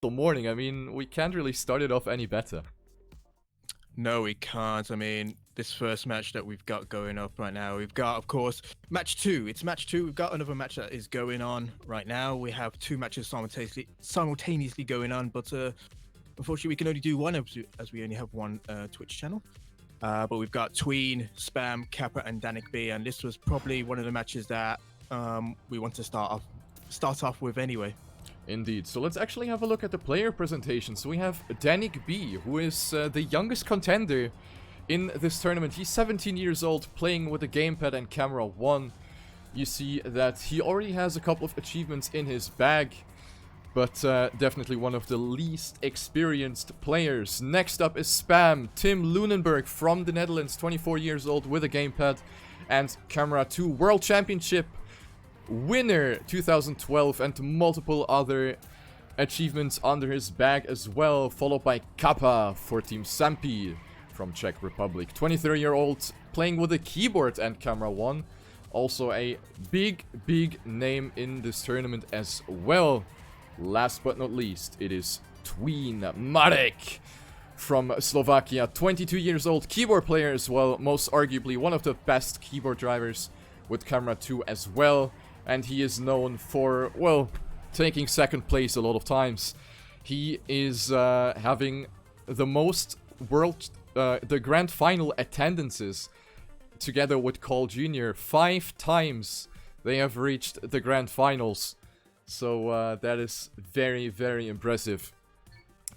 till morning. I mean, we can't really start it off any better. No, we can't. I mean, this first match that we've got going up right now, we've got, of course, match 2. It's match 2. We've got another match that is going on right now. We have 2 matches simultaneously going on, but unfortunately, we can only do one as we only have one Twitch channel. But we've got Tween, Spam, Kappa, and DanikB, and this was probably one of the matches that we want to start off with anyway. Indeed. So let's actually have a look at the player presentation. So we have DanikB, who is the youngest contender in this tournament. He's 17 years old, playing with a gamepad and camera 1. You see that he already has a couple of achievements in his bag, but definitely one of the least experienced players. Next up is Spam, Tim Lunenburg from the Netherlands, 24 years old, with a gamepad and camera 2, World Championship winner 2012, and multiple other achievements under his bag as well, followed by Kappa for Team Spammiej from Czech Republic, 23-year-old, playing with a keyboard and camera 1, also a big name in this tournament as well. Last but not least, it is Tween Marek from Slovakia, 22 years old, keyboard player as well, most arguably one of the best keyboard drivers with camera 2 as well. And he is known for, well, taking second place a lot of times. He is having the most the grand final attendances together with Call Jr. 5 times they have reached the grand finals. So that is very impressive.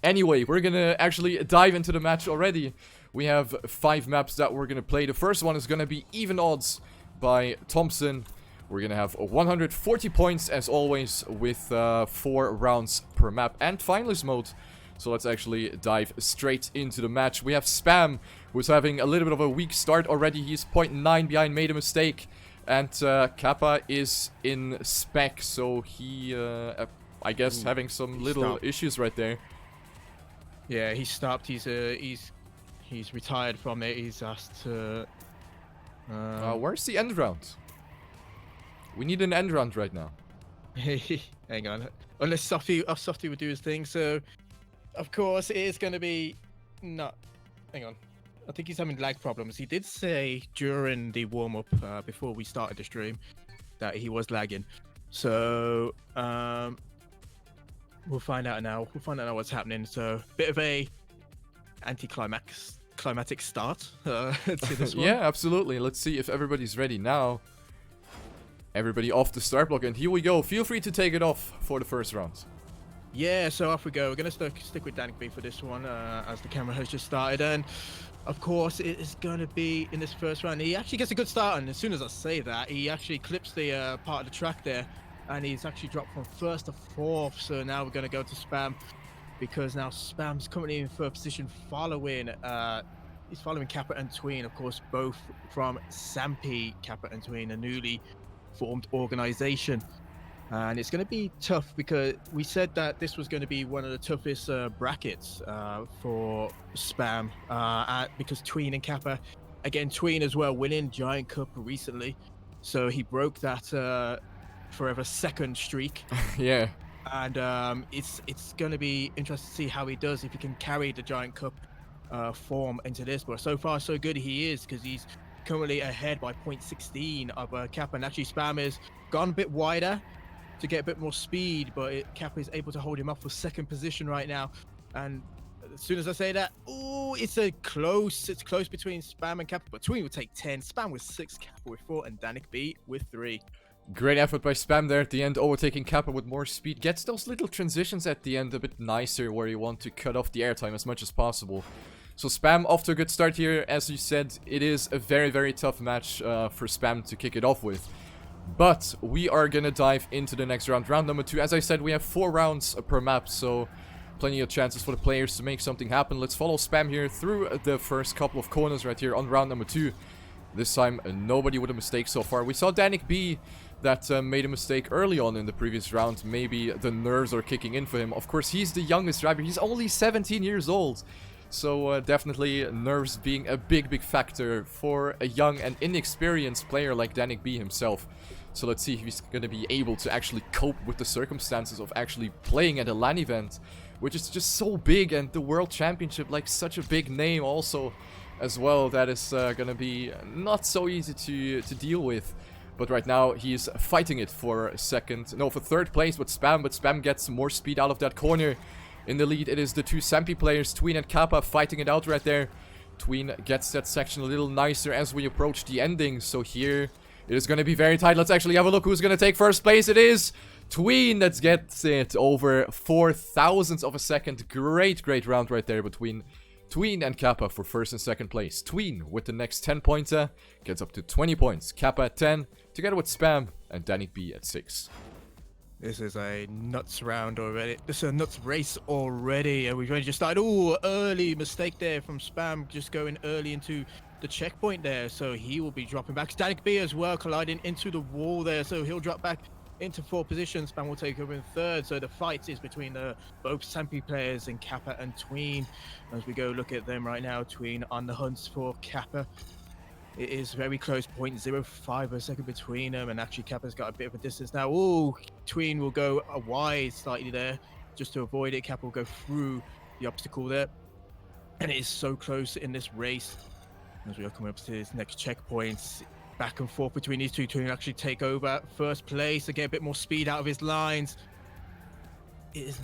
Anyway, we're gonna actually dive into the match already. We have 5 maps that we're gonna play. The first one is gonna be Even Odds by Thompson. We're gonna have 140 points as always with 4 rounds per map and finalist mode. So let's actually dive straight into the match. We have Spam, who's having a little bit of a weak start already. He's 0.9 behind, made a mistake. And Kappa is in spec, so he, I guess, having some little issues right there. Yeah, he stopped. He's retired from it. He's asked to... where's the end round? We need an end round right now. Hang on. Unless Softy would do his thing. So, of course, it is going to be not... Hang on. I think he's having lag problems. He did say during the warm-up, before we started the stream, that he was lagging. So, we'll find out now. We'll find out now what's happening. So, bit of a climatic start to this one. Yeah, absolutely. Let's see if everybody's ready now. Everybody off the start block, and here we go. Feel free to take it off for the first round. Yeah, so off we go. We're going to stick with DanikB for this one, as the camera has just started. And, of course, it is going to be in this first round. He actually gets a good start, and as soon as I say that, he actually clips the part of the track there, and he's actually dropped from 1st to 4th. So now we're going to go to Spam, because now Spam's currently in 3rd position, following... he's following Kappa and Tween, of course, both from Spammiej, Kappa and Tween, a newly formed organization. And it's going to be tough, because we said that this was going to be one of the toughest brackets for Spam, because Tween and Kappa, again, Tween as well, winning Giant Cup recently, so he broke that forever 2nd streak. Yeah. And it's going to be interesting to see how he does, if he can carry the Giant Cup form into this. But so far so good he is, because he's currently ahead by 0.16 of Kappa, and actually Spam has gone a bit wider to get a bit more speed, but Kappa is able to hold him up for 2nd position right now. And as soon as I say that, oh, it's close between Spam and Kappa, but Tween will take 10, Spam with 6, Kappa with 4, and DanikB with 3. Great effort by Spam there at the end, overtaking Kappa with more speed. Gets those little transitions at the end a bit nicer, where you want to cut off the airtime as much as possible. So Spam off to a good start here. As you said, it is a very tough match for Spam to kick it off with. But we are gonna dive into the next round, round number 2. As I said, we have 4 rounds per map, so plenty of chances for the players to make something happen. Let's follow Spam here through the first couple of corners right here on round number 2. This time, nobody with a mistake so far. We saw DanikB that made a mistake early on in the previous round. Maybe the nerves are kicking in for him. Of course, he's the youngest driver. He's only 17 years old. So definitely nerves being a big factor for a young and inexperienced player like DanikB himself. So let's see if he's going to be able to actually cope with the circumstances of actually playing at a LAN event which is just so big, and the World Championship, like, such a big name also as well, that is gonna be not so easy to deal with. But right now, he's fighting it for for third place with Spam, but Spam gets more speed out of that corner. In the lead, it is the two Sampi players, Tween and Kappa, fighting it out right there. Tween gets that section a little nicer as we approach the ending, so here it is going to be very tight. Let's actually have a look who's going to take first place. It is Tween that gets it over 0.004 of a second. Great round right there between Tween and Kappa for first and second place. Tween with the next 10-pointer gets up to 20 points. Kappa at 10, together with Spam and DanikB at 6. This is a nuts round already. This is a nuts race already. And we've only just started. Oh, early mistake there from Spam. Just going early into the checkpoint there. So he will be dropping back. DanikB as well, colliding into the wall there. So he'll drop back into 4th position. Spam will take over in 3rd. So the fight is between both Sampi players and Kappa and Tween. As we go look at them right now, Tween on the hunt for Kappa. It is very close, 0.05 of a second between them, and actually Kappa's got a bit of a distance now. Oh, Tween will go wide slightly there, just to avoid it. Kappa will go through the obstacle there. And it is so close in this race. As we are coming up to this next checkpoint, back and forth between these two. Tween actually take over first place to get a bit more speed out of his lines. It is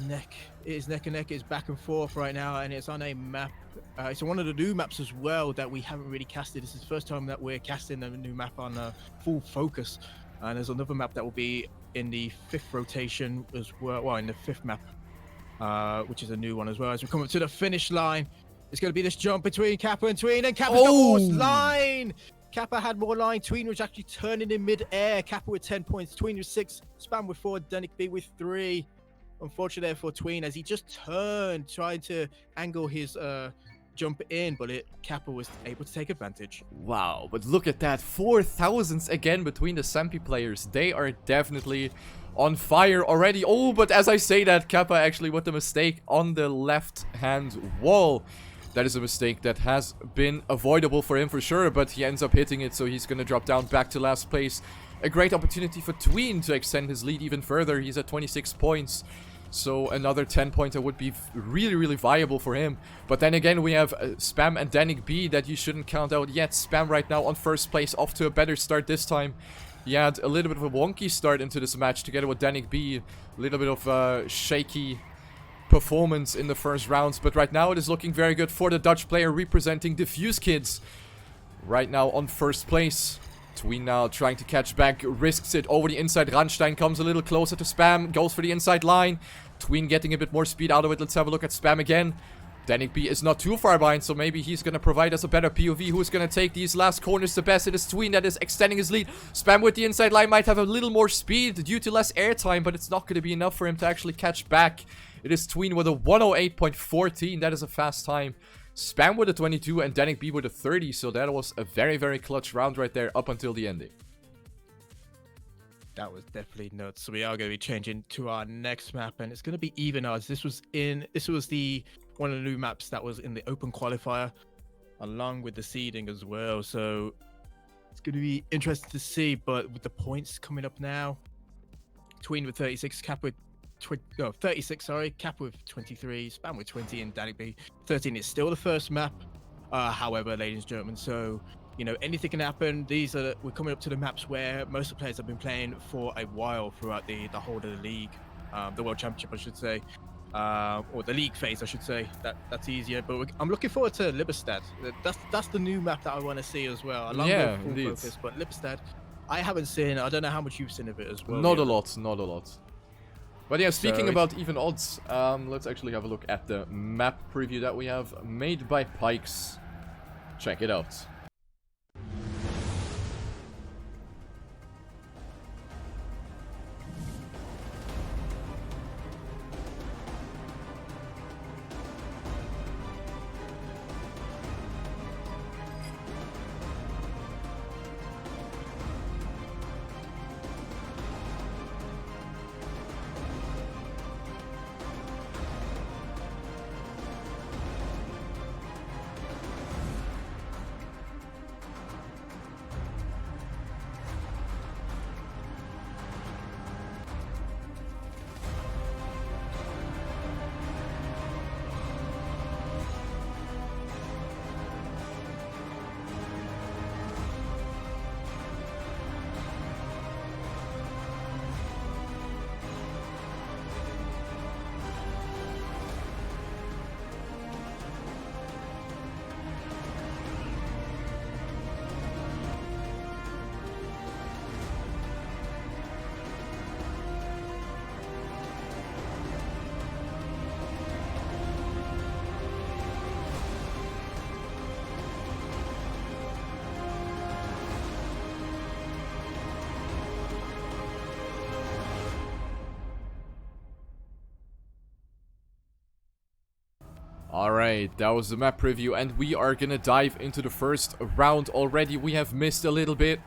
neck and neck. It's back and forth right now, and it's on a map. It's one of the new maps as well that we haven't really casted. This is the first time that we're casting a new map on full focus. And there's another map that will be in the 5th rotation as well. Well, in the 5th map, which is a new one as well. As we come up to the finish line, it's going to be this jump between Kappa and Tween, and Kappa's got more line. Kappa had more line. Tween was actually turning in mid-air. Kappa with 10 points. Tween with 6. Spam with 4. DanikB with 3. Unfortunately there for Tween, as he just turned, trying to angle his jump in, but Kappa was able to take advantage. Wow, but look at that. 4,000s again between the Sampi players. They are definitely on fire already. Oh, but as I say that, Kappa actually with the mistake on the left-hand wall. That is a mistake that has been avoidable for him for sure, but he ends up hitting it, so he's going to drop down back to last place. A great opportunity for Tween to extend his lead even further. He's at 26 points. So another 10-pointer would be really viable for him. But then again, we have Spam and DanikB that you shouldn't count out yet. Spam right now on first place, off to a better start this time. He had a little bit of a wonky start into this match together with DanikB. A little bit of shaky performance in the first rounds. But right now it is looking very good for the Dutch player representing the Fuse Kids. Right now on first place. Tween now trying to catch back, risks it over the inside. Ranstein comes a little closer to Spam, goes for the inside line. Tween getting a bit more speed out of it. Let's have a look at Spam again. DanikB is not too far behind, so maybe he's going to provide us a better POV. Who's going to take these last corners the best? It is Tween that is extending his lead. Spam with the inside line might have a little more speed due to less airtime, but it's not going to be enough for him to actually catch back. It is Tween with a 108.14. That is a fast time. Spam with a 22 and DanikB with a 30, so that was a very clutch round right there up until the ending. That was definitely nuts. So we are going to be changing to our next map, and it's going to be even odds. This was the one of the new maps that was in the open qualifier, along with the seeding as well. So it's going to be interesting to see. But with the points coming up now, Tween with 36, Kappa with 36, sorry. Kappa with 23, Spam with 20, and DanikB 13. It's still the first map, however, ladies and gentlemen. So, you know, anything can happen. We're coming up to the maps where most of the players have been playing for a while throughout the whole of the league, the World Championship, I should say, or the league phase, I should say. That's easier. But I'm looking forward to Liberstad. That's the new map that I want to see as well. Along with Full Focus, but Liberstad, I haven't seen. I don't know how much you've seen of it as well. Not a lot. But yeah, speaking about even odds, let's actually have a look at the map preview that we have made by Pikes. Check it out. Alright, that was the map preview, and we are gonna dive into the first round already. We have missed a little bit,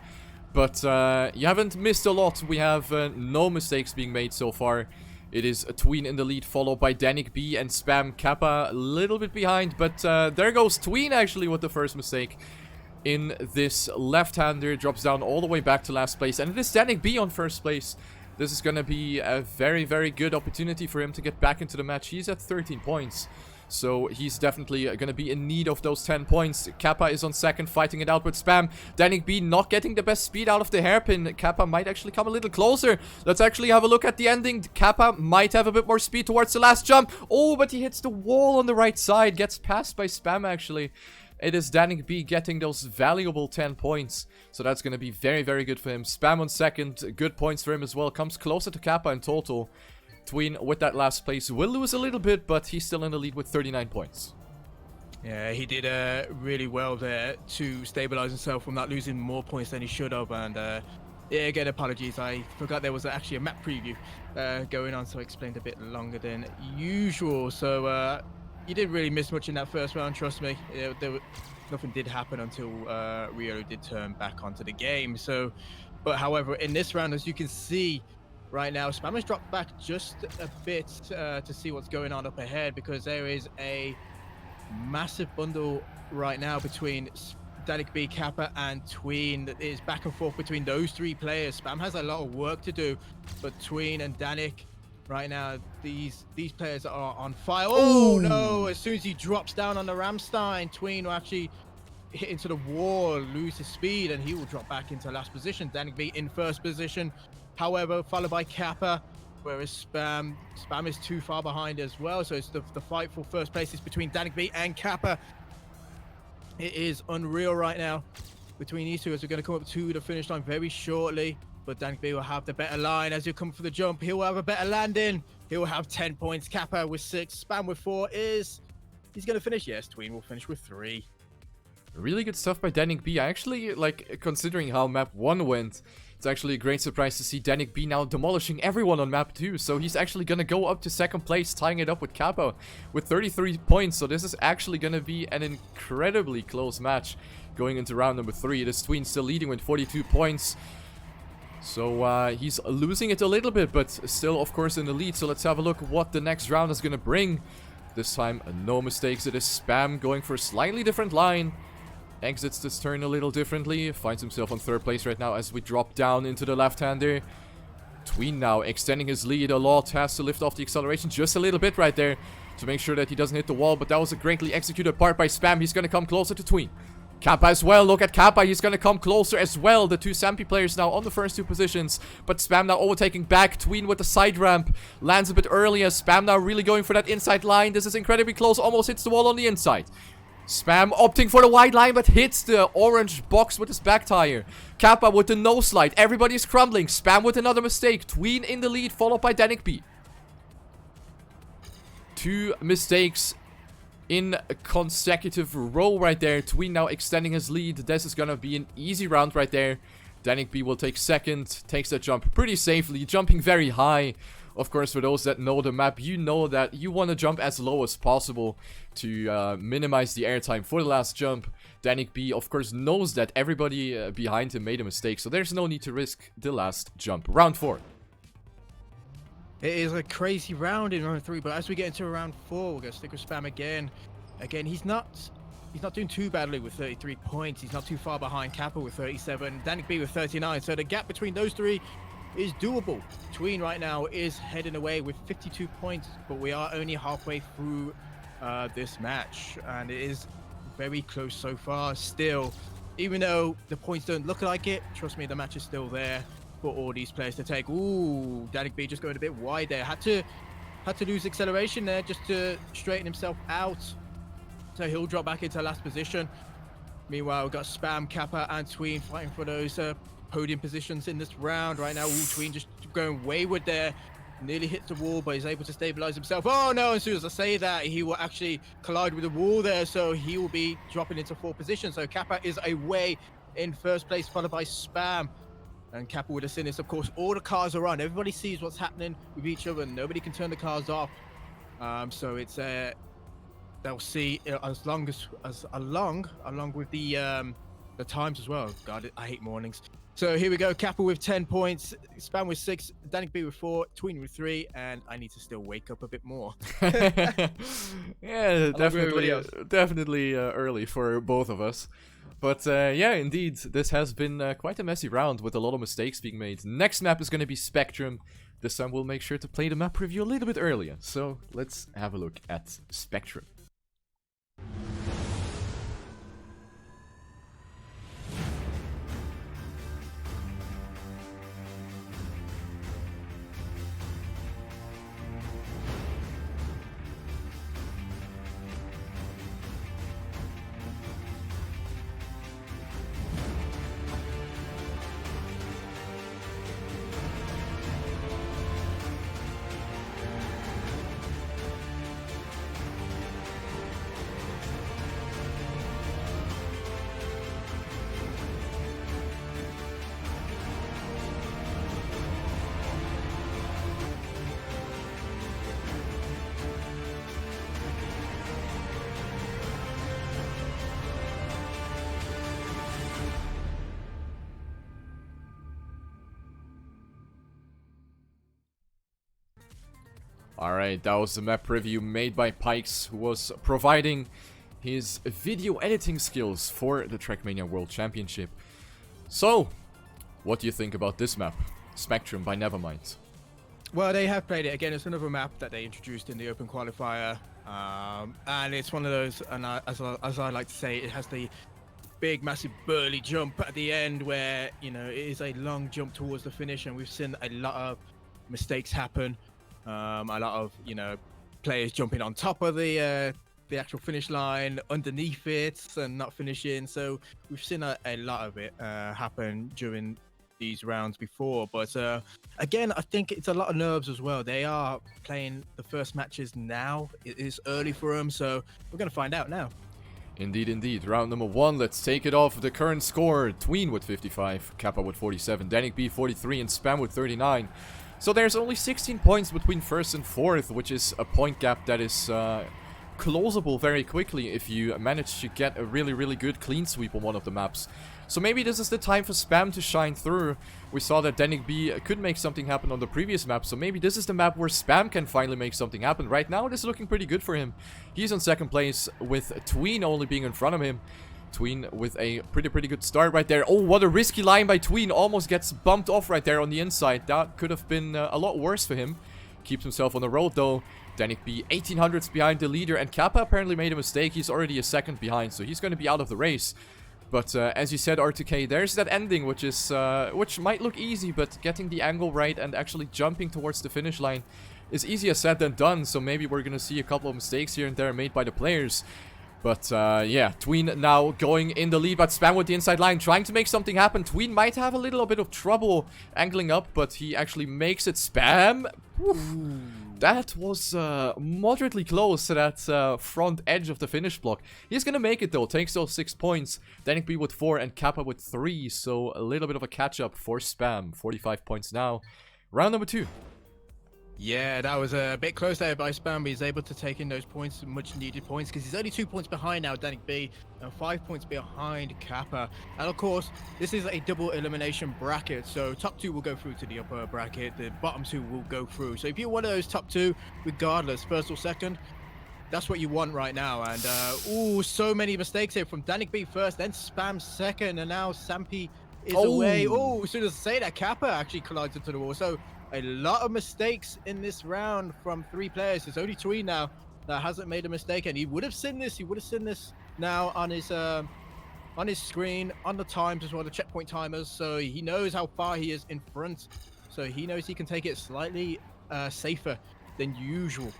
but you haven't missed a lot. We have no mistakes being made so far. It is Tween in the lead, followed by DanikB and Spam. Kappa a little bit behind, but there goes Tween actually with the first mistake. In this left-hander, drops down all the way back to last place, and it is DanikB on first place. This is gonna be a very, very good opportunity for him to get back into the match. He's at 13 points. So he's definitely going to be in need of those 10 points. Kappa is on second, fighting it out with Spam. DanikB not getting the best speed out of the hairpin. Kappa might actually come a little closer. Let's actually have a look at the ending. Kappa might have a bit more speed towards the last jump. Oh, but he hits the wall on the right side. Gets passed by Spam, actually. It is DanikB getting those valuable 10 points. So that's going to be very, very good for him. Spam on second. Good points for him as well. Comes closer to Kappa in total. Tween with that last place will lose a little bit, but he's still in the lead with 39 points. Yeah, he did really well there to stabilize himself from not losing more points than he should have. And yeah, again, apologies. I forgot there was actually a map preview going on, so I explained a bit longer than usual. So you didn't really miss much in that first round, trust me. Nothing did happen until riolu did turn back onto the game. So, but however, in this round, as you can see, right now, Spam has dropped back just a bit to see what's going on up ahead, because there is a massive bundle right now between DanikB, Kappa, and Tween. That is back and forth between those three players. Spam has a lot of work to do, but Tween and Danik, right now, these players are on fire. Oh no! As soon as he drops down on the Ramstein, Tween will actually hit into the wall, lose his speed, and he will drop back into last position. DanikB in first position. However, followed by Kappa, whereas Spam is too far behind as well. So it's the fight for first place is between DanikB and Kappa. It is unreal right now between these two, as we're going to come up to the finish line very shortly. But DanikB will have the better line as you come for the jump. He'll have a better landing. He'll have 10 points. Kappa with 6. Spam with 4. He's going to finish? Yes, Tween will finish with 3. Really good stuff by DanikB. I actually, like, considering how map 1 went, it's actually a great surprise to see DanikB now demolishing everyone on map 2. So he's actually going to go up to second place, tying it up with Kappa with 33 points. So this is actually going to be an incredibly close match going into round number 3. It is Tween still leading with 42 points. So he's losing it a little bit, but still, of course, in the lead. So let's have a look at what the next round is going to bring. This time, no mistakes. It is Spam going for a slightly different line. Exits this turn a little differently. Finds himself on third place right now as we drop down into the left-hander. Tween now extending his lead a lot. Has to lift off the acceleration just a little bit right there to make sure that he doesn't hit the wall. But that was a greatly executed part by Spam. He's going to come closer to Tween. Kappa as well. Look at Kappa. He's going to come closer as well. The two Sampi players now on the first two positions. But Spam now overtaking back. Tween with the side ramp. Lands a bit earlier. Spam now really going for that inside line. This is incredibly close. Almost hits the wall on the inside. Spam opting for the wide line, but hits the orange box with his back tire. Kappa with the no slide. Everybody's crumbling. Spam with another mistake. Tween in the lead, followed by DanikB. 2 mistakes in a consecutive row right there. Tween now extending his lead. This is gonna be an easy round right there. DanikB will take second. Takes that jump pretty safely, jumping very high. Of course, for those that know the map, you know that you want to jump as low as possible to minimize the airtime for the last jump. DanikB, of course, knows that everybody behind him made a mistake, so there's no need to risk the last jump. Round 4. It is a crazy round in round 3, but as we get into round 4, we're going to stick with Spam again. Again, he's not doing too badly with 33 points. He's not too far behind Kappa with 37, DanikB with 39. So the gap between those three is doable. Tween right now is heading away with 52 points, but we are only halfway through this match, and it is very close so far. Still, even though the points don't look like it, trust me, the match is still there for all these players to take. Ooh, DanikB just going a bit wide there. Had to lose acceleration there just to straighten himself out. So he'll drop back into last position. Meanwhile, we've got Spam, Kappa, and Tween fighting for those podium positions in this round right now. Ooh, Tween just going wayward there. Nearly hits the wall, but he's able to stabilize himself. Oh no, as soon as I say that, he will actually collide with the wall there, so he will be dropping into 4th position. So Kappa is away in first place, followed by Spam. And Kappa with a sin is, of course, all the cars are on. Everybody sees what's happening with each other. Nobody can turn the cars off. So it's they'll see as long along with the times as well. God, I hate mornings. So here we go. Kappa with 10 points, Spam with 6, DanikB with 4, Tween with 3, and I need to still wake up a bit more. Yeah, definitely early for both of us. But yeah, indeed, this has been quite a messy round with a lot of mistakes being made. Next map is going to be Spectrum. This time we'll make sure to play the map preview a little bit earlier. So let's have a look at Spectrum. Alright, that was the map review made by Pikes, who was providing his video editing skills for the TrackMania World Championship. So, what do you think about this map? Spectrum by Nevermind. Well, they have played it again. It's another map that they introduced in the Open Qualifier, and it's one of those. And as I like to say, it has the big, massive, burly jump at the end, where it is a long jump towards the finish, and we've seen a lot of mistakes happen. A lot of players jumping on top of the actual finish line, underneath it, and not finishing. So we've seen a lot of it happen during these rounds before. But again, I think it's a lot of nerves as well. They are playing the first matches now. It is early for them, so we're going to find out now. Indeed, indeed. Round number 1, let's take it off. The current score: Tween with 55, Kappa with 47, DanikB 43, and Spam with 39. So there's only 16 points between first and fourth, which is a point gap that is closable very quickly if you manage to get a really good clean sweep on one of the maps. So maybe this is the time for Spam to shine through. We saw that DanikB could make something happen on the previous map, so maybe this is the map where Spam can finally make something happen. Right now it is looking pretty good for him. He's on second place with Tween only being in front of him. Tween with a pretty good start right there. Oh, what a risky line by Tween. Almost gets bumped off right there on the inside. That could have been a lot worse for him. Keeps himself on the road though. DanikB 1800s behind the leader, and Kappa apparently made a mistake. He's already a second behind, so he's going to be out of the race. But as you said, R2K, there's that ending, which is which might look easy, but getting the angle right and actually jumping towards the finish line is easier said than done. So maybe we're going to see a couple of mistakes here and there made by the players. But yeah, Tween now going in the lead, but Spam with the inside line, trying to make something happen. Tween might have a little bit of trouble angling up, but he actually makes it. Spam! Oof. That was moderately close to that front edge of the finish block. He's gonna make it though, takes those 6 points. DanikB with 4 and Kappa with 3, so a little bit of a catch-up for Spam. 45 points now. Round number 2. Yeah, that was a bit close there by Spam, but he's able to take in those points, much needed points, because he's only 2 points behind now, DanikB, and 5 points behind Kappa. And of course, this is a double elimination bracket, so top 2 will go through to the upper bracket, the bottom 2 will go through. So if you're one of those top 2, regardless, first or second, that's what you want right now. And ooh, so many mistakes here from DanikB first, then Spam second, and now Sampi is away. Oh, as soon as I say that, Kappa actually collides into the wall. So a lot of mistakes in this round from 3 players. It's only Tween now that hasn't made a mistake, and he would have seen this. He would have seen this now on his screen, on the times as well, the checkpoint timers. So he knows how far he is in front. So he knows he can take it slightly safer than usual.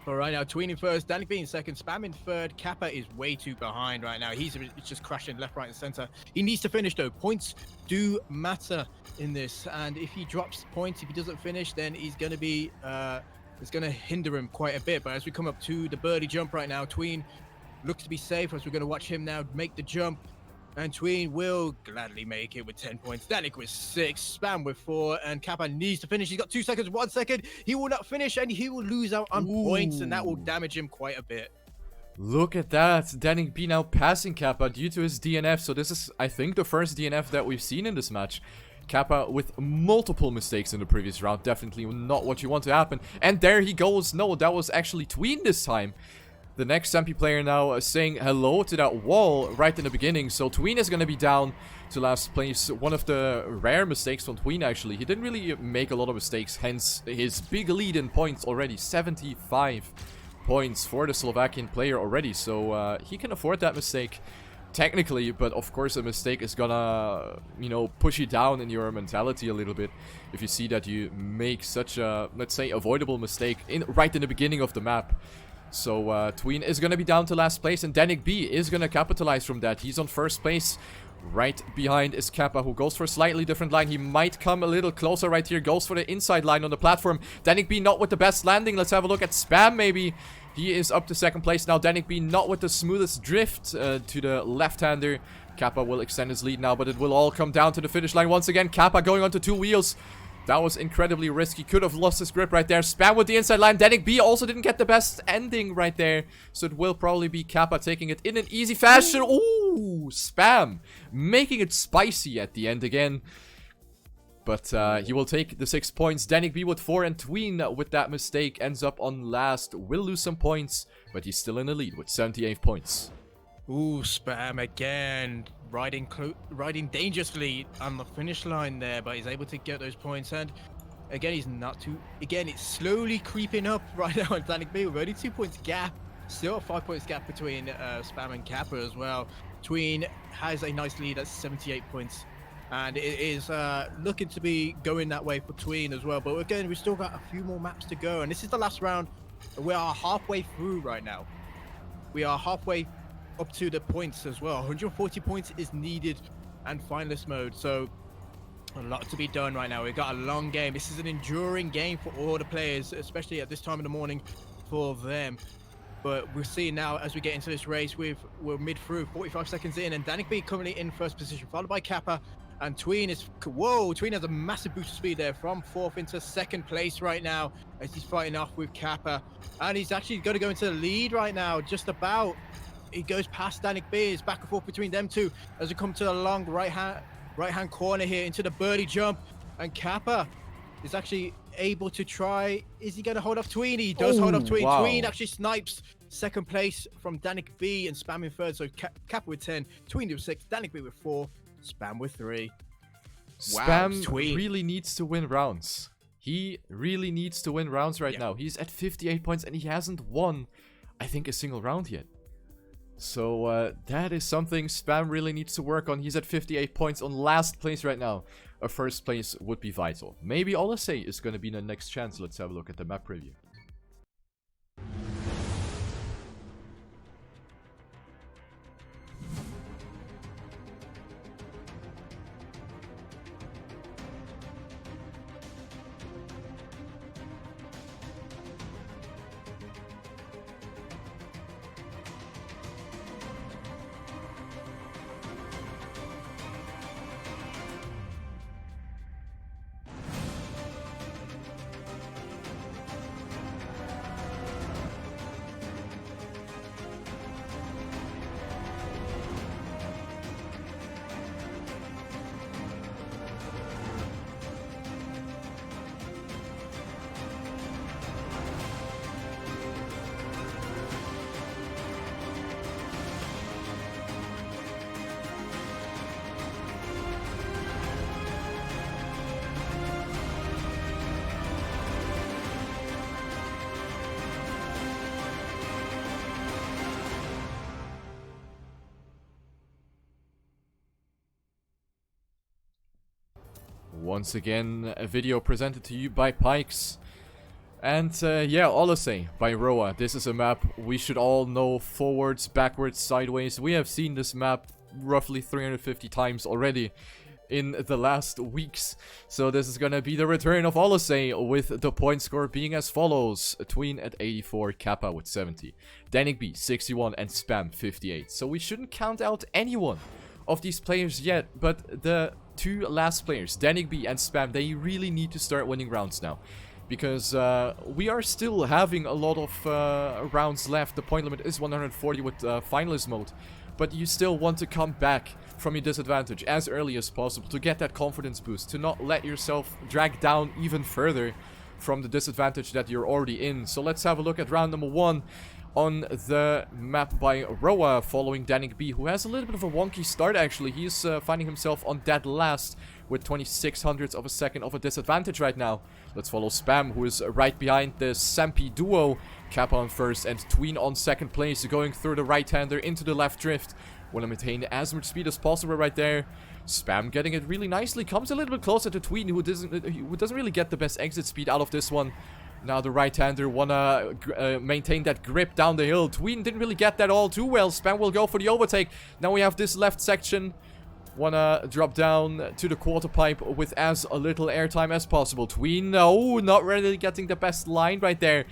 But right now, Tween in first, DanikB in second, Spam in third. Kappa is way too behind right now. He's just crashing left, right, and center. He needs to finish though. Points do matter in this, and if he drops points, if he doesn't finish, then he's going to be it's going to hinder him quite a bit. But as we come up to the birdie jump right now, Tween looks to be safe as we're going to watch him now make the jump, and Tween will gladly make it with 10 points. Danik with 6, Spam with 4, and Kappa needs to finish. He's got 2 seconds, 1 second. He will not finish, and he will lose out on points, and that will damage him quite a bit. Look at that. DanikB now passing Kappa due to his DNF. So this is, I think, the first DNF that we've seen in this match. Kappa with multiple mistakes in the previous round. Definitely not what you want to happen. And there he goes. No, that was actually Tween this time. The next Stampy player now saying hello to that wall right in the beginning. So Tween is going to be down to last place. One of the rare mistakes from Tween, actually. He didn't really make a lot of mistakes. Hence his big lead in points already. 75 points for the Slovakian player already. So he can afford that mistake. Technically, but of course a mistake is gonna, you know, push you down in your mentality a little bit. If you see that you make such a, let's say, avoidable mistake right in the beginning of the map. So Tween is gonna be down to last place, and DanikB is gonna capitalize from that. He's on first place. Right behind is Kappa, who goes for a slightly different line. He might come a little closer right here. Goes for the inside line on the platform. DanikB not with the best landing. Let's have a look at Spam, maybe. He is up to second place now. DanikB not with the smoothest drift to the left-hander. Kappa will extend his lead now, but it will all come down to the finish line once again. Kappa going onto 2 wheels. That was incredibly risky. Could have lost his grip right there. Spam with the inside line. DanikB also didn't get the best ending right there. So it will probably be Kappa taking it in an easy fashion. Ooh, Spam making it spicy at the end again. But he will take the 6 points. DanikB with 4, and Tween with that mistake ends up on last. Will lose some points, but he's still in the lead with 78 points. Ooh, Spam again. Riding dangerously on the finish line there, but he's able to get those points. And again, he's not too... Again, it's slowly creeping up right now on DanikB with only 2 points gap. Still a 5 points gap between Spam and Kappa as well. Tween has a nice lead at 78 points. And it is looking to be going that way for Tween as well. But again, we've still got a few more maps to go. And this is the last round. We are halfway through right now. We are halfway up to the points as well. 140 points is needed and finalist mode. So a lot to be done right now. We've got a long game. This is an enduring game for all the players, especially at this time of the morning for them. But we're seeing now as we get into this race, we're mid through, 45 seconds in, and DanikB currently in first position, followed by Kappa. And Tween is, whoa, Tween has a massive boost of speed there from 4th into 2nd place right now as he's fighting off with Kappa. And he's actually going to go into the lead right now, just about. He goes past DanikB, it's back and forth between them two as we come to the long right-hand corner here into the birdie jump. And Kappa is actually able to try, is he going to hold off Tween? He does hold off Tween. Wow. Tween actually snipes 2nd place from DanikB and Spam in 3rd. So Kappa with 10, Tween with 6, DanikB with 4. Spam with 3. Spam wow, really needs to win rounds. He really needs to win rounds right now. He's at 58 points and he hasn't won, I think, a single round yet. So that is something Spam really needs to work on. He's at 58 points on last place right now. A first place would be vital. Maybe Olasey is going to be the next chance. Let's have a look at the map preview. Once again, a video presented to you by Pikes. And yeah, Olasey by Roa. This is a map we should all know forwards, backwards, sideways. We have seen this map roughly 350 times already in the last weeks. So this is gonna be the return of Olasey, with the point score being as follows. Tween at 84, Kappa with 70, DanikB 61, and Spam 58. So we shouldn't count out anyone of these players yet, but the two last players, DanikB and Spam, they really need to start winning rounds now. because we are still having a lot of rounds left. The point limit is 140 with finalist mode, but you still want to come back from your disadvantage as early as possible to get that confidence boost, to not let yourself drag down even further from the disadvantage that you're already in. So let's have a look at round number 1 on the map by Roa, following DanikB, who has a little bit of a wonky start actually. He's finding himself on dead last with 2600ths of a second of a disadvantage right now. Let's follow Spam, who is right behind the Sampi duo. Kappa on first and Tween on second place, going through the right-hander into the left drift. Want to maintain as much speed as possible right there. Spam getting it really nicely, comes a little bit closer to Tween, who doesn't really get the best exit speed out of this one. Now the right-hander wanna maintain that grip down the hill. Tween didn't really get that all too well. Spam will go for the overtake. Now we have this left section. Wanna drop down to the quarter pipe with as little airtime as possible. Tween, no, not really getting the best line right there.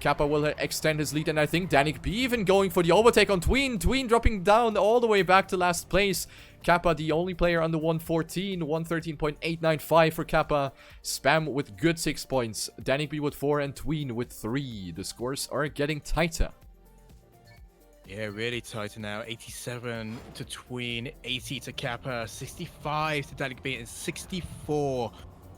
Kappa will extend his lead, and I think DanikB even going for the overtake on Tween. Tween dropping down all the way back to last place. Kappa, the only player under 114, 113.895 for Kappa. Spam with good 6 points. DanikB with 4 and Tween with 3. The scores are getting tighter. Yeah, really tighter now. 87 to Tween, 80 to Kappa, 65 to DanikB, and 64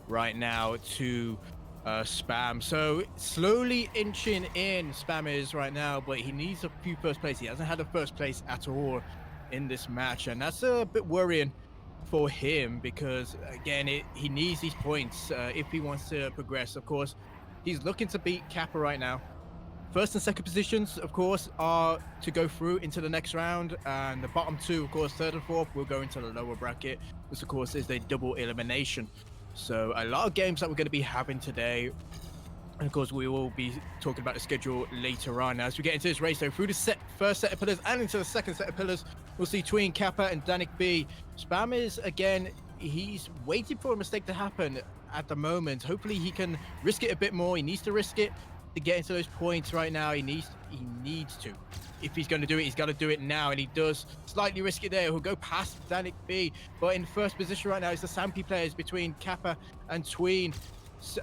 right now to Spam. So slowly inching in, Spam is right now, but he needs a few first place. He hasn't had a first place at all in this match, and that's a bit worrying for him because again he needs these points if he wants to progress. Of course, he's looking to beat Kappa right now. First and second positions, of course, are to go through into the next round, and the bottom two, of course, third and fourth, will go into the lower bracket. This, of course, is a double elimination. So a lot of games that we're going to be having today. And of course, we will be talking about the schedule later on. Now, as we get into this race, though, through the first set of pillars and into the second set of pillars, we'll see Tween, Kappa, and DanikB. Spam is, again, he's waiting for a mistake to happen at the moment. Hopefully, he can risk it a bit more. He needs to risk it to get into those points right now. He needs to. If he's going to do it, he's got to do it now, and he does. Slightly risk it there. He'll go past DanikB, but in first position right now is the Sampi players between Kappa and Tween.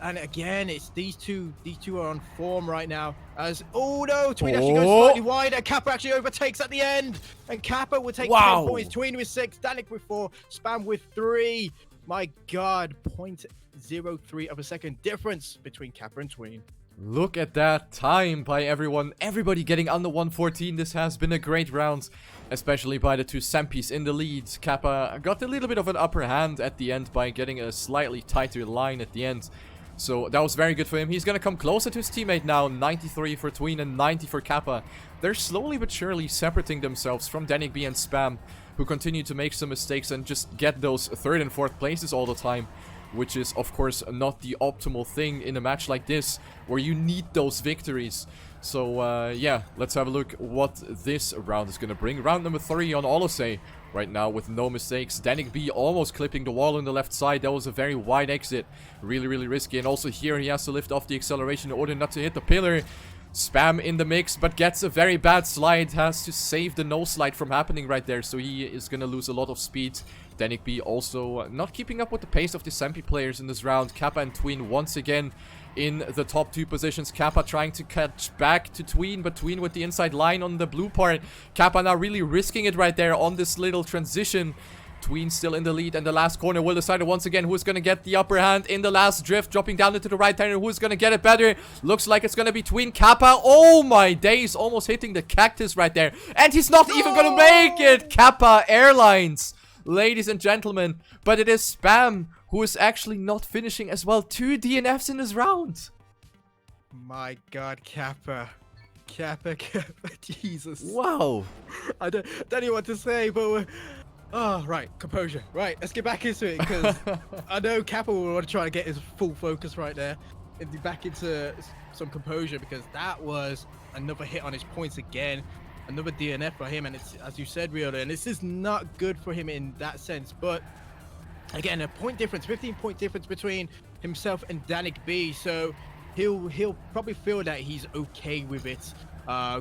And again, it's these two are on form right now. As oh no, Tween actually goes slightly wide, and Kappa actually overtakes at the end, and Kappa will take 10 points. Tween with 6, Danik with 4, Spam with 3. My god, 0.03 of a second difference between Kappa and Tween. Look at that time by everyone. Everybody getting under 114. This has been a great round, especially by the two Sampis in the lead. Kappa got a little bit of an upper hand at the end by getting a slightly tighter line at the end. So that was very good for him. He's going to come closer to his teammate now. 93 for Tween and 90 for Kappa. They're slowly but surely separating themselves from DanikB and Spam, who continue to make some mistakes and just get those third and fourth places all the time, which is, of course, not the optimal thing in a match like this, where you need those victories. So, yeah, let's have a look what this round is going to bring. Round number 3 on Olosei right now with no mistakes. DanikB almost clipping the wall on the left side. That was a very wide exit. Really, really risky. And also here he has to lift off the acceleration in order not to hit the pillar. Spam in the mix, but gets a very bad slide. Has to save the no slide from happening right there, so he is going to lose a lot of speed. DanikB also not keeping up with the pace of the Sampi players in this round. Kappa and Tween once again in the top 2 positions. Kappa trying to catch back to Tween, but Tween with the inside line on the blue part. Kappa now really risking it right there on this little transition. Tween still in the lead, and the last corner will decide once again who's going to get the upper hand in the last drift, dropping down into the right hander. Who's going to get it better? Looks like it's going to be Tween. Kappa, oh my days, almost hitting the cactus right there, and he's not even going to make it. Kappa Airlines, ladies and gentlemen, but it is Spam who is actually not finishing as well. 2 DNFs in this round. My god, Kappa, Jesus. Wow. I don't know what to say, but oh, right, composure. Right, let's get back into it, because I know Kappa will want to try to get his full focus right there and be back into some composure, because that was another hit on his points again. Another DNF for him, and it's, as you said, riolu, and this is not good for him in that sense. But again, a point difference, 15-point difference between himself and DanikB, so he'll probably feel that he's okay with it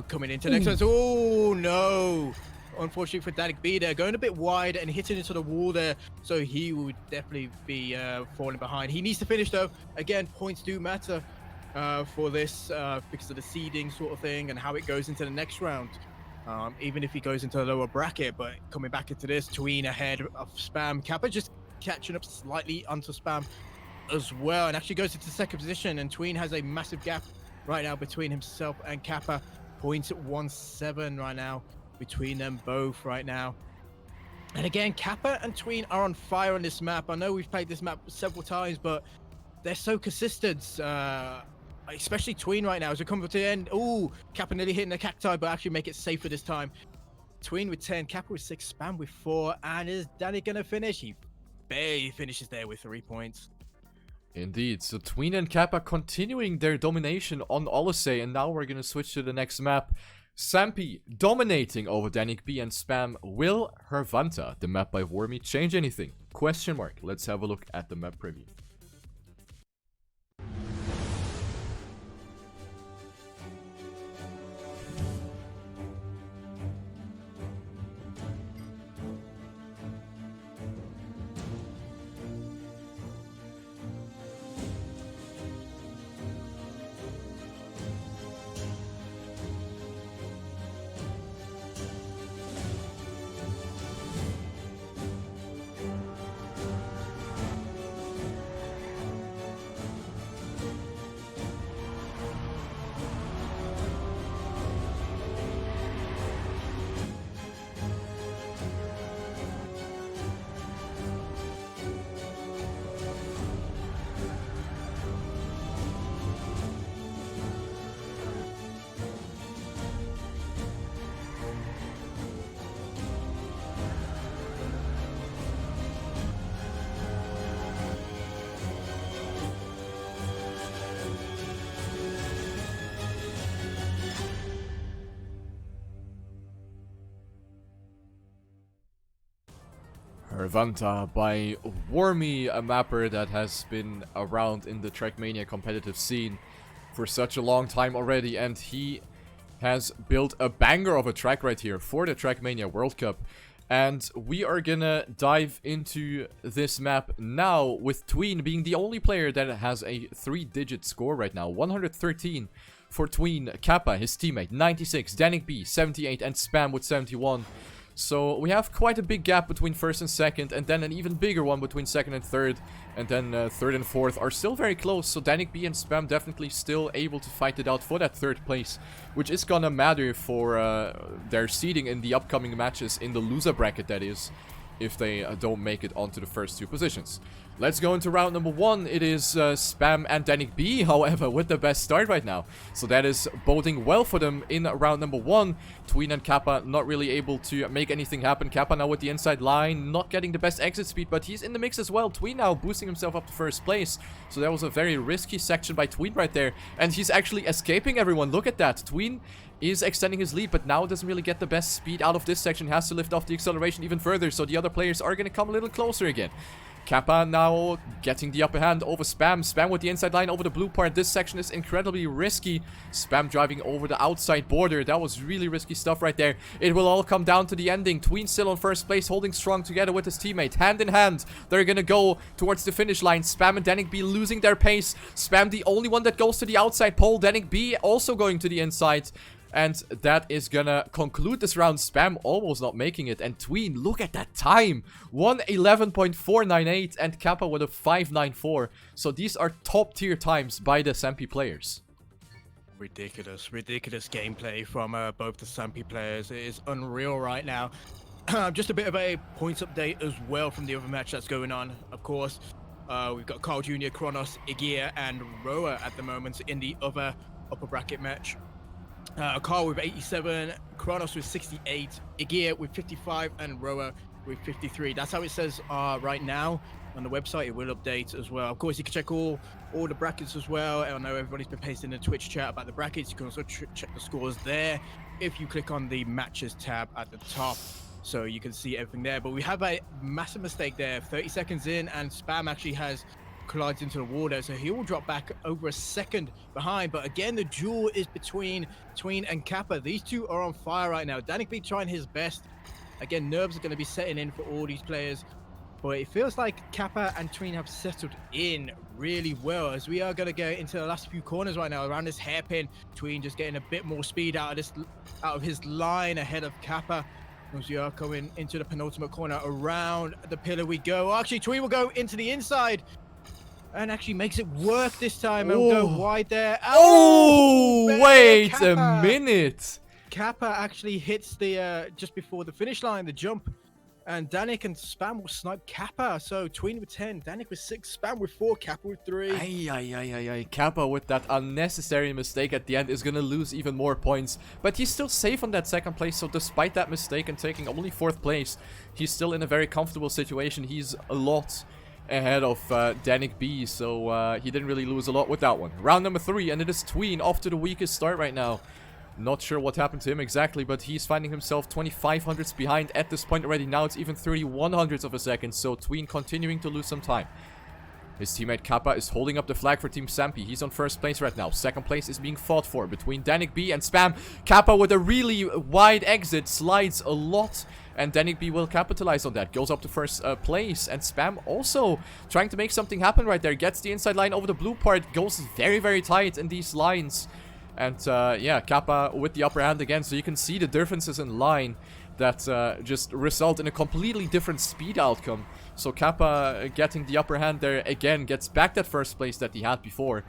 coming into next one. Oh no! Unfortunately for DanikB, they're going a bit wide and hitting into the wall there, so he would definitely be falling behind. He needs to finish though. Again, points do matter for this because of the seeding sort of thing and how it goes into the next round. Even if he goes into a lower bracket, but coming back into this, Tween ahead of Spam. Kappa just catching up slightly onto Spam as well, and actually goes into second position. And Tween has a massive gap right now between himself and Kappa. 0.17 right now between them both right now. And again, Kappa and Tween are on fire on this map. I know we've played this map several times, but they're so consistent. Especially Tween right now as we come to the end. Ooh, Kappa nearly hitting the cacti, but actually make it safer this time. Tween with 10, Kappa with 6, Spam with 4. And is Danny gonna finish? He barely finishes there with 3 points. Indeed, so Tween and Kappa continuing their domination on Olisey, and now we're gonna switch to the next map. Spammiej dominating over DanikB and Spam. Will Hervanta, the map by Wormy, change anything? Question mark. Let's have a look at the map preview. Hervanta by Wormy, a mapper that has been around in the TrackMania competitive scene for such a long time already, and he has built a banger of a track right here for the TrackMania World Cup. And we are gonna dive into this map now with Tween being the only player that has a 3-digit score right now. 113 for Tween, Kappa, his teammate, 96, DanikB, 78, and Spam with 71. So we have quite a big gap between first and second, and then an even bigger one between second and third, and then third and fourth are still very close. So DanikB and Spam definitely still able to fight it out for that third place, which is gonna matter for their seeding in the upcoming matches in the loser bracket, that is, if they don't make it onto the first 2 positions. Let's go into round number 1. It is Spam and DanikB, however, with the best start right now. So that is boding well for them in round number 1. Tween and Kappa not really able to make anything happen. Kappa now with the inside line, not getting the best exit speed, but he's in the mix as well. Tween now boosting himself up to first place. So that was a very risky section by Tween right there. And he's actually escaping everyone. Look at that. Tween is extending his lead, but now doesn't really get the best speed out of this section. Has to lift off the acceleration even further, so the other players are going to come a little closer again. Kappa now getting the upper hand over Spam. Spam with the inside line over the blue part. This section is incredibly risky. Spam driving over the outside border. That was really risky stuff right there. It will all come down to the ending. Tween still on first place, holding strong together with his teammate. Hand in hand, they're gonna go towards the finish line. Spam and DanikB losing their pace. Spam the only one that goes to the outside pole. DanikB also going to the inside. And that is gonna conclude this round. Spam almost not making it. And Tween, look at that time. 1:11.498 and Kappa with a 5:94. So these are top tier times by the Spammiej players. Ridiculous gameplay from both the Spammiej players. It is unreal right now. Just a bit of a points update as well from the other match that's going on. Of course, we've got Carl Jr., Kronos, Igir, and Roa at the moment in the other upper bracket match. Carl with 87, Kronos with 68, Igir with 55, and Roa with 53. That's how it says right now on the website. It will update as well. Of course, you can check all the brackets as well. I know everybody's been pasting in the Twitch chat about the brackets. You can also check the scores there if you click on the matches tab at the top, so you can see everything there. But we have a massive mistake there. 30 seconds in, and Spam actually collides into the wall there, so he will drop back over a second behind. But again, the duel is between Tween and Kappa. These two are on fire right now. DanikB trying his best. Again, nerves are going to be setting in for all these players. But it feels like Kappa and Tween have settled in really well, as we are going to go into the last few corners right now around this hairpin. Tween just getting a bit more speed out of his line ahead of Kappa. As we are coming into the penultimate corner, around the pillar we go. Oh, actually, Tween will go into the inside and actually makes it work this time and go wide there. Oh, wait a minute. Kappa actually hits the just before the finish line, the jump. And Danik and Spam will snipe Kappa. So Tween with 10, Danik with 6, Spam with 4, Kappa with 3. Kappa with that unnecessary mistake at the end is gonna lose even more points. But he's still safe on that second place, so despite that mistake and taking only 4th place, he's still in a very comfortable situation. He's a lot ahead of DanikB, so he didn't really lose a lot with that one. Round number 3, and it is Tween off to the weakest start right now. Not sure what happened to him exactly, but he's finding himself 2500s behind at this point already. Now it's even 3100s of a second, so Tween continuing to lose some time. His teammate Kappa is holding up the flag for Team Sampi. He's on 1st place right now. 2nd place is being fought for between DanikB and Spam. Kappa with a really wide exit slides a lot, and DanikB will capitalize on that. Goes up to 1st place, and Spam also trying to make something happen right there. Gets the inside line over the blue part. Goes very, very tight in these lines. And yeah, Kappa with the upper hand again, so you can see the differences in line that just result in a completely different speed outcome. So Kappa getting the upper hand there again, gets back that 1st place that he had before,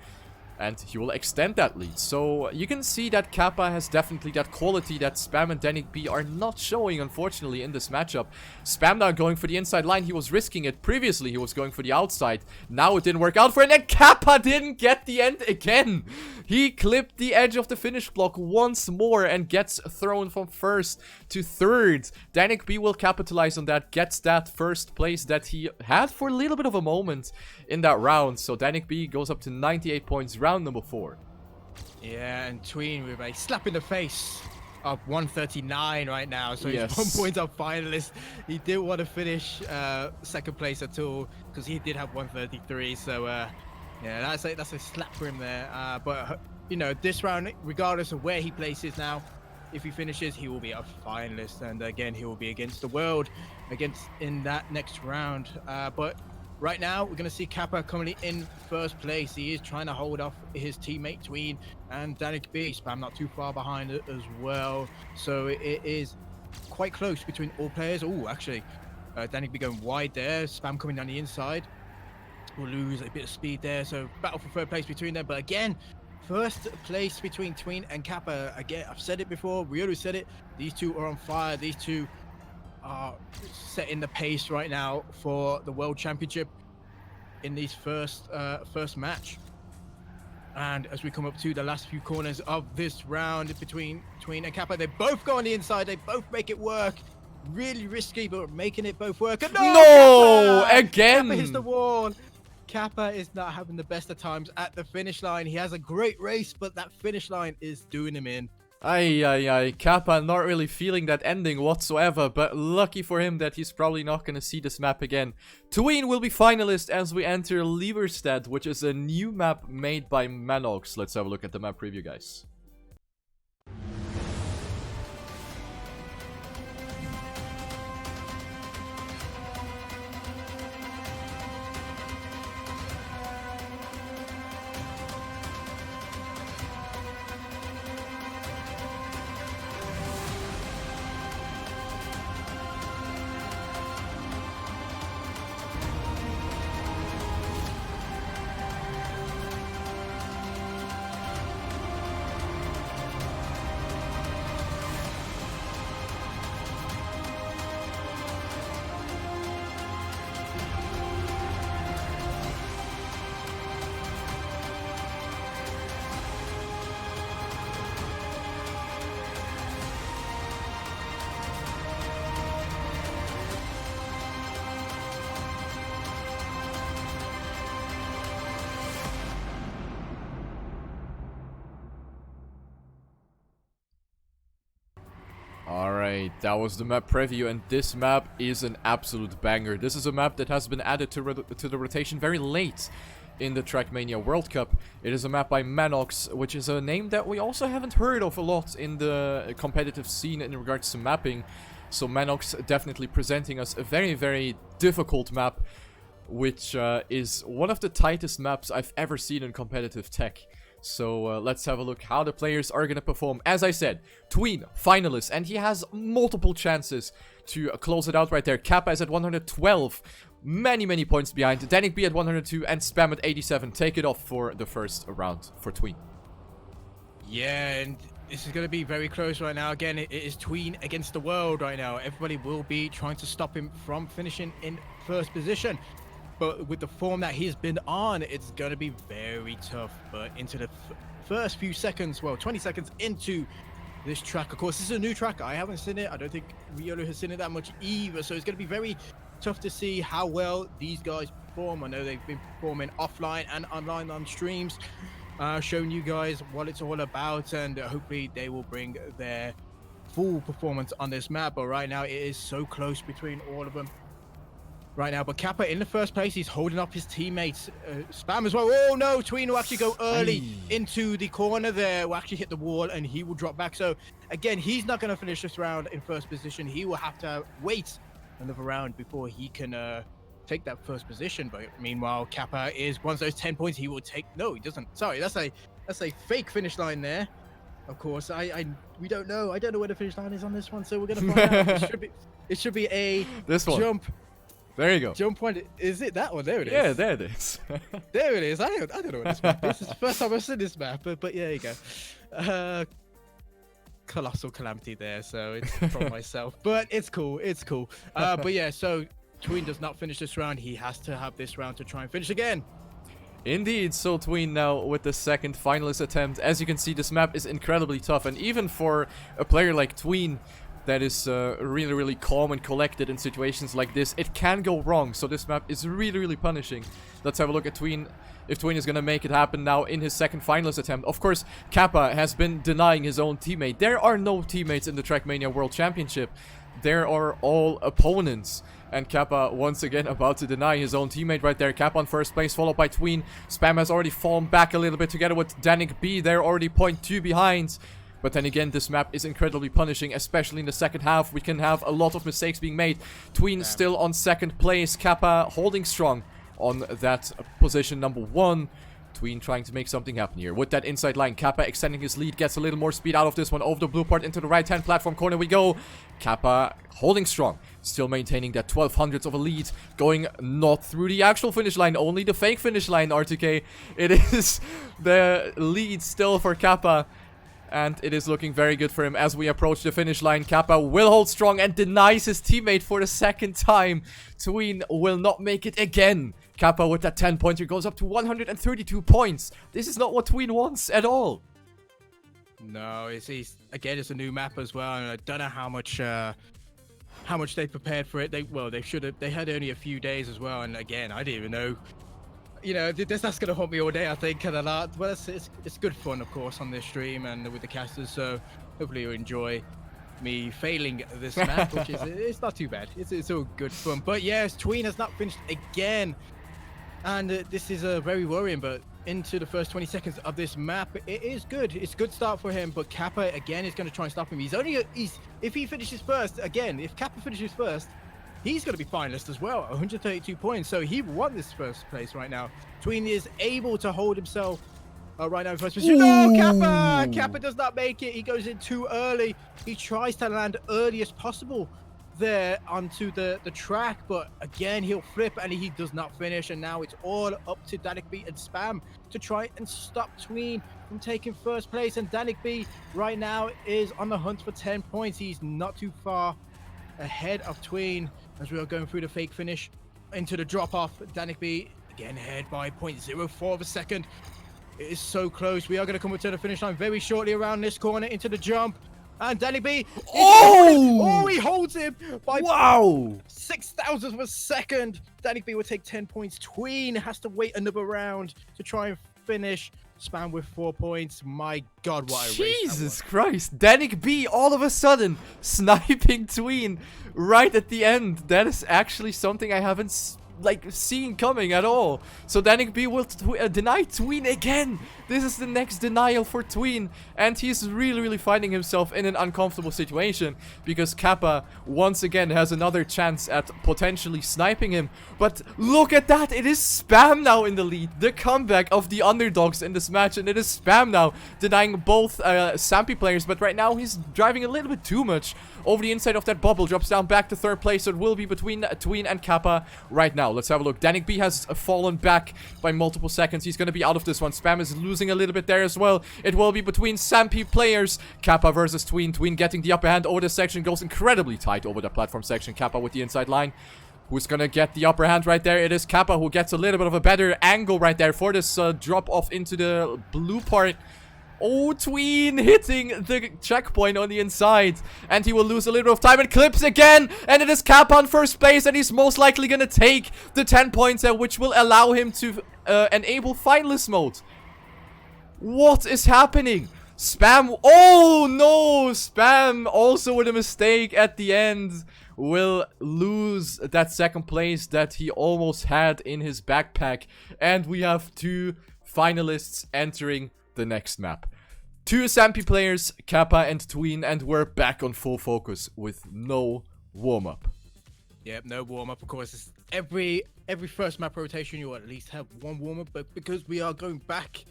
and he will extend that lead. So you can see that Kappa has definitely that quality that Spam and DanikB are not showing, unfortunately, in this matchup. Spam now going for the inside line. He was risking it. Previously, he was going for the outside. Now it didn't work out for him, and Kappa didn't get the end again. He clipped the edge of the finish block once more and gets thrown from 1st to 3rd. DanikB will capitalize on that, gets that 1st place that he had for a little bit of a moment in that round. So DanikB goes up to 98 points, round number 4. Yeah, and Tween with a slap in the face of 139 right now. So yes, he's 1 point up finalist. He didn't want to finish 2nd place at all because he did have 133. So yeah, that's a slap for him there. But you know, this round, regardless of where he places now, if he finishes, he will be a finalist, and again, he will be against the world in that next round. But right now, we're going to see Kappa coming in 1st place. He is trying to hold off his teammate Tween and DanikB. Spam not too far behind it as well. So it is quite close between all players. Oh, actually, DanikB going wide there. Spam coming down the inside. Will lose a bit of speed there. So battle for 3rd place between them. But again, 1st place between Tween and Kappa. Again, I've said it before. Riolu said it. These two are on fire. These two are setting the pace right now for the World Championship in these first match. And as we come up to the last few corners of this round between Tween and Kappa, they both go on the inside. They both make it work. Really risky, but making it both work. And no, Kappa! Again! Kappa hits the wall. Kappa is not having the best of times at the finish line. He has a great race, but that finish line is doing him in. Kappa not really feeling that ending whatsoever, but lucky for him that he's probably not gonna see this map again. Tween will be finalist as we enter Lieberstedt, which is a new map made by Manox. Let's have a look at the map preview, guys. Alright, that was the map preview, and this map is an absolute banger. This is a map that has been added to the rotation very late in the TrackMania World Cup. It is a map by Manox, which is a name that we also haven't heard of a lot in the competitive scene in regards to mapping. So Manox definitely presenting us a very, very difficult map, which is one of the tightest maps I've ever seen in competitive tech. So let's have a look how the players are going to perform. As I said, Tween, finalist, and he has multiple chances to close it out right there. Kappa is at 112, many points behind. DanikB at 102 and Spam at 87. Take it off for the first round for Tween. Yeah, and this is going to be very close right now. Again, it is Tween against the world right now. Everybody will be trying to stop him from finishing in first position. But with the form that he's been on, it's going to be very tough. But into the first few seconds, well, 20 seconds into this track, of course, this is a new track. I haven't seen it. I don't think riolu has seen it that much either. So it's going to be very tough to see how well these guys perform. I know they've been performing offline and online on streams, showing you guys what it's all about. And hopefully they will bring their full performance on this map. But right now, it is so close between all of them. Right now, but Kappa in the first place, he's holding up his teammates. Spam as well. Oh no, Tween will actually go early into the corner there, will actually hit the wall, and he will drop back. So again, he's not going to finish this round in first position. He will have to wait another round before he can take that first position. But meanwhile, Kappa is once those 10 points, he will take. No, he doesn't. Sorry, that's a fake finish line there. Of course, we don't know. I don't know where the finish line is on this one, so we're going to find out. It should be a jump. There you go. Jump point. Is it that one? There it is. Yeah, there it is. There it is. I don't know what this map is. It's the first time I've seen this map, but yeah, there you go. Colossal calamity there, so it's from myself. But it's cool. It's cool. But yeah, so Tween does not finish this round. He has to have this round to try and finish again. Indeed, so Tween now with the second finalist attempt. As you can see, this map is incredibly tough, and even for a player like Tween, that is really calm and collected in situations like this, it can go wrong. So this map is really punishing. Let's have a look at Tween, if Tween is going to make it happen now in his second finalist attempt. Of course, Kappa has been denying his own teammate. There are no teammates in the TrackMania World Championship. There are all opponents. And Kappa once again about to deny his own teammate right there. Kappa on first place, followed by Tween. Spam has already fallen back a little bit together with DanikB. They're already 0.2 behind. But then again, this map is incredibly punishing, especially in the second half. We can have a lot of mistakes being made. Tween still on second place. Kappa holding strong on that position number 1. Tween trying to make something happen here. With that inside line, Kappa extending his lead, gets a little more speed out of this one. Over the blue part into the right-hand platform corner we go. Kappa holding strong. Still maintaining that 1200s of a lead. Going not through the actual finish line, only the fake finish line, RTK. It is the lead still for Kappa. And it is looking very good for him as we approach the finish line. Kappa will hold strong and denies his teammate for the second time. Tween will not make it again. Kappa with that 10-pointer goes up to 132 points. This is not what Tween wants at all. No, it's again, it's a new map as well, and I don't know how much they prepared for it. They had only a few days as well, and again, I didn't even know. You know, that's going to haunt me all day, I think, and a lot. Well, it's good fun, of course, on this stream and with the casters, so hopefully you enjoy me failing this map, which is it's not too bad. It's all good fun. But yes, Tween has not finished again, and this is very worrying, but into the first 20 seconds of this map, it is good. It's a good start for him, but Kappa, again, is going to try and stop him. If he finishes first, again, if Kappa finishes first, he's going to be finalist as well, 132 points. So he won this first place right now. Tween is able to hold himself right now in first position. No, Kappa! Kappa does not make it. He goes in too early. He tries to land early as possible there onto the track, but again, he'll flip and he does not finish. And now it's all up to DanikB and Spam to try and stop Tween from taking first place. And DanikB right now is on the hunt for 10 points. He's not too far ahead of Tween as we are going through the fake finish into the drop off. DanikB again ahead by 0.04 of a second. It is so close. We are going to come to the finish line very shortly around this corner into the jump. And DanikB, he holds him by 6,000th of a second. DanikB will take 10 points. Tween has to wait another round to try and finish. Spam with 4 points. My God, what a race. Jesus Christ. DanikB all of a sudden sniping Tween right at the end. That is actually something I haven't like seen coming at all. So DanikB will deny Tween again. This is the next denial for Tween, and he's really finding himself in an uncomfortable situation because Kappa once again has another chance at potentially sniping him. But look at that, it is Spam now in the lead. The comeback of the underdogs in this match, and it is Spam now denying both Sampy players. But right now he's driving a little bit too much over the inside of that bubble, drops down back to 3rd place. So it will be between Tween and Kappa right now. Let's have a look. DanikB has fallen back by multiple seconds. He's going to be out of this one. Spam is losing a little bit there as well. It will be between Sampy players. Kappa versus Tween. Tween getting the upper hand over this section. Goes incredibly tight over the platform section. Kappa with the inside line. Who's gonna get the upper hand right there? It is Kappa who gets a little bit of a better angle right there for this drop off into the blue part. Oh, Tween hitting the checkpoint on the inside. And he will lose a little bit of time and clips again. And it is Kappa on 1st place. And he's most likely going to take the 10 points there, which will allow him to enable finalist mode. What is happening? Spam. Oh, no. Spam also with a mistake at the end will lose that 2nd place that he almost had in his backpack. And we have 2 finalists entering the next map. 2 Sampy players, Kappa and Tween, and we're back on full focus with no warm-up. Yep, no warm-up. Of course, it's every first map rotation, you will at least have 1 warm-up, but because we are going back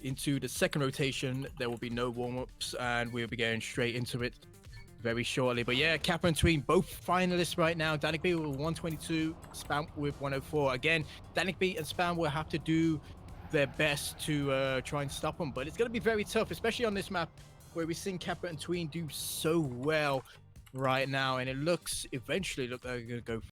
into the 2nd rotation, there will be no warm-ups, and we'll be going straight into it very shortly. But yeah, Kappa and Tween, both finalists right now. DanikB with 122, Spam with 104. Again, DanikB and Spam will have to do their best to try and stop them, but it's going to be very tough, especially on this map where we've seen Kappa and Tween do so well right now, and it looks eventually like they're going to go